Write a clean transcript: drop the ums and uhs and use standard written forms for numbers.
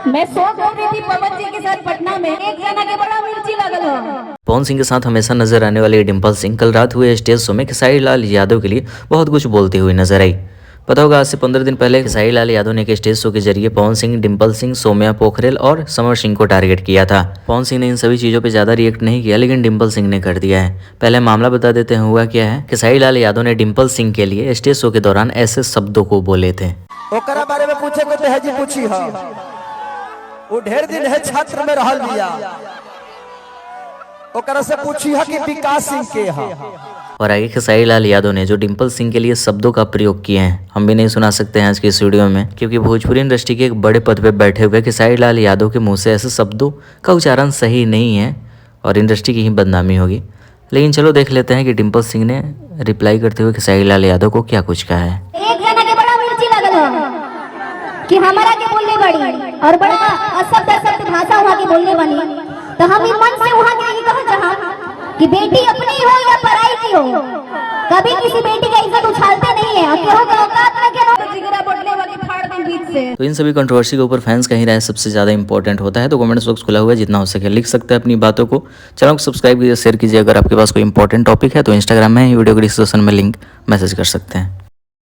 मैं सो रही थी पवन जी के साथ पटना में, एक जना के बड़ा मिर्ची लगल हो। पवन सिंह के साथ हमेशा नजर आने वाली डिम्पल सिंह कल रात हुए स्टेज शो में खेसारी लाल यादव के लिए बहुत कुछ बोलती हुई नजर आई। पता होगा आज से 15 दिन पहले खेसारी लाल यादव ने एक स्टेज शो के जरिए पवन सिंह, डिम्पल सिंह, सौम्या पोखरेल और समर सिंह को टारगेट किया था। पवन सिंह ने इन सभी चीजों पे ज्यादा रिएक्ट नहीं किया, लेकिन डिम्पल सिंह ने कर दिया है। पहले मामला बता देते हैं हुआ क्या है। खेसारी लाल यादव ने डिम्पल सिंह के लिए स्टेज शो के दौरान ऐसे शब्दों को बोले थे। ओकरा बारे में पूछे को तो है जी पूछी हा। वो ढेर दिन है छात्र में रहल लिया, ओकरा से पूछी हा कि विकास सिंह के हा। और आगे खेसारी लाल यादव ने जो डिम्पल सिंह के लिए शब्दों का प्रयोग किए हैं हम भी नहीं सुना सकते हैं आज की इस वीडियो में, क्योंकि भोजपुरी इंडस्ट्री के एक बड़े पद पे बैठे हुए खेसारी लाल यादव के मुंह से ऐसे शब्दों का उच्चारण सही नहीं है और इंडस्ट्री की ही बदनामी होगी। लेकिन चलो देख लेते हैं कि डिम्पल सिंह ने रिप्लाई करते हुए खेसारी लाल यादव को क्या कुछ कहा है। एक जना के बड़ा मिर्ची लगल हो कि हमारा के बोलने बड़ी और बड़ा अशब्द भाषा वहाँ की बोलने बनी, तो हम मन से वहाँ के कह चाहा कि बेटी अपनी हो या पराई की हो, कभी किसी बेटी का इज्जत उछालते नहीं है। केहू के औकात में केहू जिगरा बोलने वाली फाड़ दी बीच से। तो इन सभी कंट्रोवर्सी के ऊपर फैंस का ही राय सबसे ज्यादा इंपॉर्टेंट होता है, तो कमेंट बॉक्स खुला हुआ है, जितना हो सके लिख सकते हैं अपनी बातों को। चैनल को सब्सक्राइब कीजिए, शेयर कीजिए। अगर आपके पास कोई इंपॉर्टेंट टॉपिक है तो इंस्टाग्राम में वीडियो के डिस्क्रिप्शन में लिंक मैसेज कर सकते हैं।